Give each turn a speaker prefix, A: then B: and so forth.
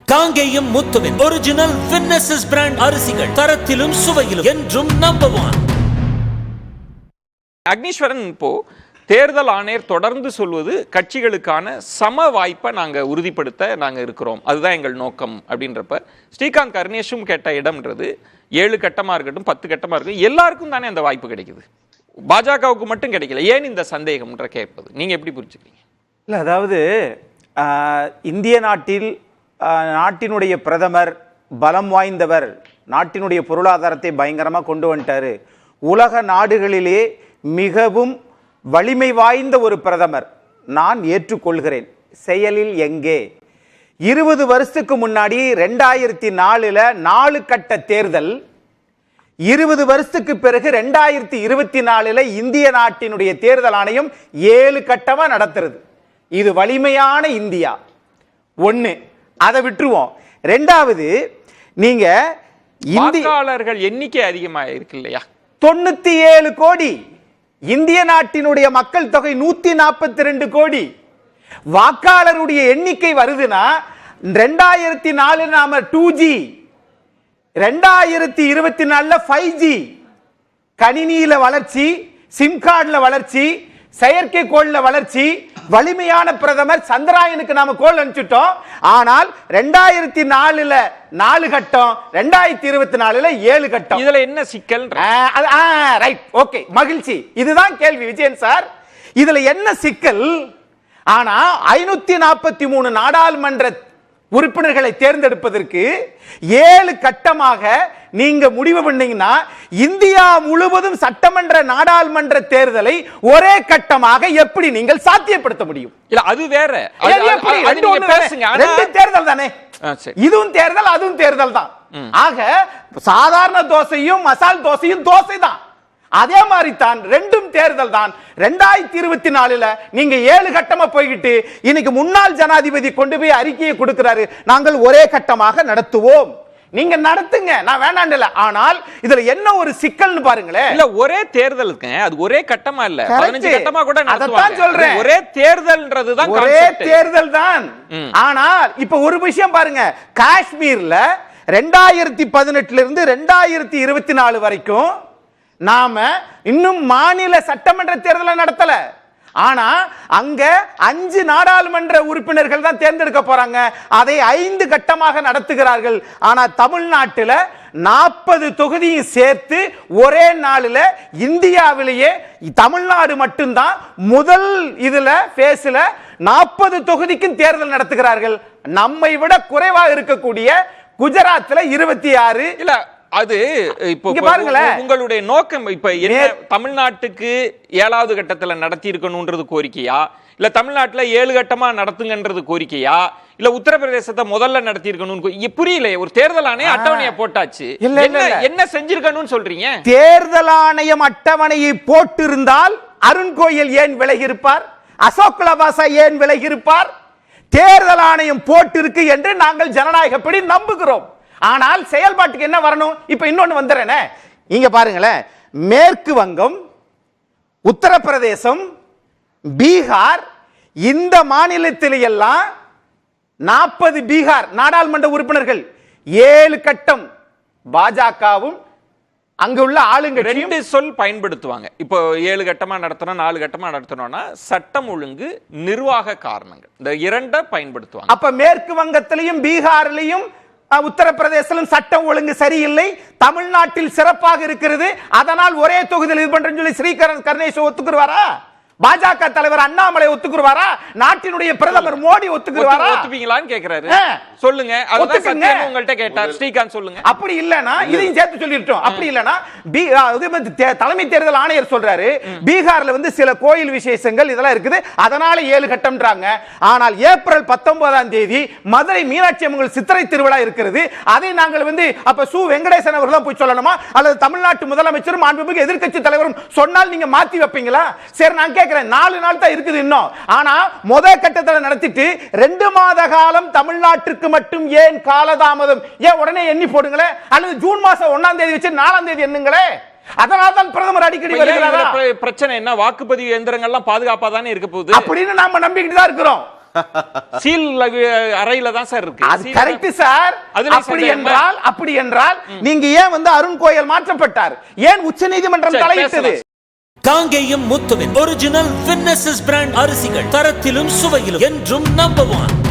A: காங்கேயம் முத்துவின் original winners brand அரிசிகள் தரத்திலும் சுவையிலும் என்றும் நம்பர் 1.
B: அக்னீஸ்வரன் இப்போ தேர்தல் ஆணையர் தொடர்ந்து சொல்வது கட்சிகளுக்கான சம வாய்ப்பை நாங்கள் உறுதிப்படுத்த நாங்கள் இருக்கிறோம், அதுதான் எங்கள் நோக்கம் அப்படின்றப்ப ஸ்ரீகாந்த் கருணேஷும் கேட்ட இடம்ன்றது 7 கட்டமாக இருக்கட்டும் 10 கட்டமாக இருக்கட்டும் எல்லாருக்கும் தானே அந்த வாய்ப்பு கிடைக்குது, பாஜகவுக்கு மட்டும் கிடைக்கல, ஏன் இந்த சந்தேகம்ன்ற கேட்பது நீங்கள் எப்படி புரிஞ்சுக்கிறீங்க?
C: இல்லை, அதாவது இந்திய நாட்டினுடைய பிரதமர் பலம் வாய்ந்தவர், நாட்டினுடைய பொருளாதாரத்தை பயங்கரமாக கொண்டு வந்துட்டாரு, உலக நாடுகளிலே மிகவும் வலிமை வாய்ந்த ஒரு பிரதமர், நான் ஏற்றுக்கொள்கிறேன். செயலில் எங்கே? 20 வருஷத்துக்கு முன்னாடி 2004 4 கட்ட தேர்தல், 20 வருஷத்துக்கு பிறகு 2024 இந்திய நாட்டினுடைய தேர்தல் ஆணையம் 7 கட்டமா நடத்துறது. இது வலிமையான இந்தியா. ஒண்ணு, அதை விட்டுருவோம். ரெண்டாவது, நீங்க
B: வாக்காளர்கள் எண்ணிக்கை அதிகமாக இருக்கு இல்லையா?
C: 97 கோடி. இந்திய நாட்டினுடைய மக்கள் தொகை 142 கோடி. வாக்காளருடைய எண்ணிக்கை வருதுன்னா 2004 நாம 2G, 2024 5G, கணினியில வளர்ச்சி, சிம் கார்டுல வளர்ச்சி, செயற்கைக்கோள்ல வளர்ச்சி, வலிமையான பிரதமர், சந்திராயனுக்கு நாம கோல் அனுப்பிச்சிட்டோம். ஆனால் 2004 4 கட்டம், 2024 7 கட்டம்.
B: இதுல என்ன சிக்கல்?
C: ரைட், ஓகே, மகிழ்ச்சி. இதுதான் கேள்வி விஜயன் சார். இதுல என்ன சிக்கல்? ஆனா 543 நாடாளுமன்ற உறுப்பினர்களை தேர்ந்தெடுப்பதற்கு 7 கட்டமாக நீங்க முடிவு பண்ணீங்கன்னா இந்தியா முழுவதும் சட்டமன்ற நாடாளுமன்ற தேர்தலை ஒரே கட்டமாக எப்படி நீங்கள் சாத்தியப்படுத்த முடியும்?
B: இல்ல, அது வேற.
C: ரெண்டு தேர்தல் தானே, இதுவும் தேர்தல் அதுவும் தேர்தல் தான். ஆக சாதாரண தோசையும் மசால் தோசையும் தோசை தான். அதே மாதிரி தான் ரெண்டும் தேர்தல் தான். 2024 நீங்க 7 கட்டமா போய்கிட்டு இன்னைக்கு முன்னாள் ஜனாதிபதி கொண்டு போய் அறிக்கையை கொடுக்கிறாரு, நாங்கள் ஒரே கட்டமாக நடத்துவோம். நீங்க நடத்துங்க, நான் வேண்டாம். ஆனால் இதுல என்ன ஒரு சிக்கல்னு பாருங்களேன்.
B: இல்ல, ஒரே தேர்தலுக்கு அது ஒரே கட்டமா இல்ல, 15 கட்டமா கூட
C: நடத்துவாங்க. சொல்றேன்,
B: ஒரே தேர்தல்ன்றதுதான்
C: ஒரே தேர்தல் தான். ஆனால் இப்ப ஒரு விஷயம் பாருங்க, காஷ்மீர்ல 2018 இருந்து 2024 வரைக்கும் நாம இன்னும் மாநில சட்டமன்ற தேர்தலை நடத்தல. ஆனா அங்க 5 நாடாளுமன்ற உறுப்பினர்கள் தான் தேர்ந்தெடுக்க போறாங்க. அதை 5 கட்டமாக நடத்துகிறார்கள். ஆனா தமிழ்நாட்டில் 40 தொகுதியும் சேர்த்து ஒரே நாளில் இந்தியாவிலேயே தமிழ்நாடு மட்டும்தான் முதல் இதுல பேஸ்ல 40 தொகுதிக்கும் தேர்தல் நடத்துகிறார்கள். நம்மை விட குறைவாக இருக்கக்கூடிய குஜராத்ல 26.
B: இல்ல, அது இப்போ உங்களுடைய நோக்கம் இப்ப என்ன? தமிழ்நாட்டுக்கு 7வது கட்டத்துல நடத்தி இருக்கணும்ன்றது கோரிக்கையா, இல்ல தமிழ்நாட்டுல 7 கட்டமா நடத்துங்கன்றது கோரிக்கையா, இல்ல உத்தரப்பிரதேசத்தை முதல்ல நடத்தி இருக்கணும்? புரியல. ஒரு தேர்தல் ஆணையம் அட்டவணையை போட்டாச்சு, என்ன செஞ்சிருக்கணும்னு சொல்றீங்க?
C: தேர்தல் ஆணையம் அட்டவணையை போட்டிருந்தால் அருண் கோயில் ஏன் விலகி இருப்பார்? அசோக் லவாசா ஏன் விலகி இருப்பார்? தேர்தல் ஆணையம் போட்டிருக்கு என்று நாங்கள் ஜனநாயகப்படி நம்புகிறோம். ஆனால் செயல்பாட்டுக்கு என்ன வரணும்? இப்ப இன்னொன்னு வந்துறேனே, இங்க பாருங்களேன், மேற்கு வங்கம், உத்தரப்பிரதேசம், பீகார், இந்த மாநிலத்தில் எல்லாம் 40 பீகார் நாடாளுமன்ற உறுப்பினர்கள் 7 கட்டம். பாஜகவும் அங்க உள்ள ஆளுங்கட்சி
B: 2 சொல் பயன்படுத்துவாங்க. இப்போ 7 கட்டமா நடத்தணும் 4 கட்டமா நடத்தணும்னா சட்டம் ஒழுங்கு நிர்வாக காரணங்கள், இந்த 2 பயன்படுத்துவாங்க.
C: அப்ப மேற்கு வங்கத்திலையும் பீகாரிலையும் உத்தரப்பிரதேசத்திலும் சட்டம் ஒழுங்கு சரியில்லை, தமிழ்நாட்டில் சிறப்பாக இருக்கிறது, அதனால் ஒரே தொகுதியில் இது பண்றேன்னு சொல்லி ஸ்ரீகாந்த் கருணேஷ் ஒத்துக்குருவாரா? பாஜக தலைவர் அண்ணாமலை ஒத்துக்குருவாரா? நாட்டினுடைய பிரதமர் மோடி ஒத்துக்குருவாரா?
B: ஒத்துப்பீங்களான்னு கேக்குறாரு. சொல்லுங்க, உங்கள்கிட்ட கேட்டார் ஸ்ரீகாந்த், சொல்லுங்க.
C: அப்படி இல்லனா இதையும் சேர்த்து சொல்லிட்டோம். அப்படி இல்லனா தலைமை தேர்தல் ஆணையர் சொல்றாரு, பீகார்ல வந்து சில கோயில் விசேஷங்கள் இதெல்லாம் இருக்குது, அதனால 7 கட்டம்ன்றாங்க. ஆனால் ஏப்ரல் 19ஆம் தேதி மதுரை மீனாட்சி அம்மன் சித்திரை திருவிழா இருக்கிறது, அதை நாங்கள் வந்து அப்ப சு வெங்கடேசன் அவர்கள் தான் போய் சொல்லணுமா, அல்லது தமிழ்நாட்டு முதலமைச்சரும் மாண்புமிகு எதிர்க்கட்சி தலைவரும் சொன்னால் நீங்க மாத்தி வைப்பீங்களா? சரி, நான் 4 நாள் தான் இருக்குது இன்னும். ஆனா முதல் கட்டத்தில் நடத்திட்டு 2 மாத காலம் தமிழ்நாட்டிற்கு மட்டும் ஏன் காலதாமதம்? ஏன் உடனே எண்ணி போடுங்களே, அல்லது ஜூன் மாசம் 1ஆம் தேதி வச்சு 4ஆம் தேதி எண்ணுங்களே. அதனால தான் பிரதமர் அடிக்கடி வருகிறாரா?
B: பிரச்சனை என்ன? வாக்குப்பதிவு எந்திரங்கள்லாம் பாதுகாப்பா தானே இருக்க போகுது
C: அப்படின்னு நாம நம்பிக்கிட்டு தான் இருக்கிறோம்.
B: சீல் அறையில தான் சார் இருக்கு.
C: அது கரெக்ட் சார். அப்படி என்றால் நீங்க ஏன் வந்து அருண் கோயல் மாற்றப்பட்டார்? ஏன் உச்சநீதிமன்றம் தலையிட்டது?
A: காங்கேயம் முத்துவின் ஒரிஜினல் வின்னசஸ் பிராண்ட் அரிசிகள் தரத்திலும் சுவையிலும் என்றும் நம்பர் 1.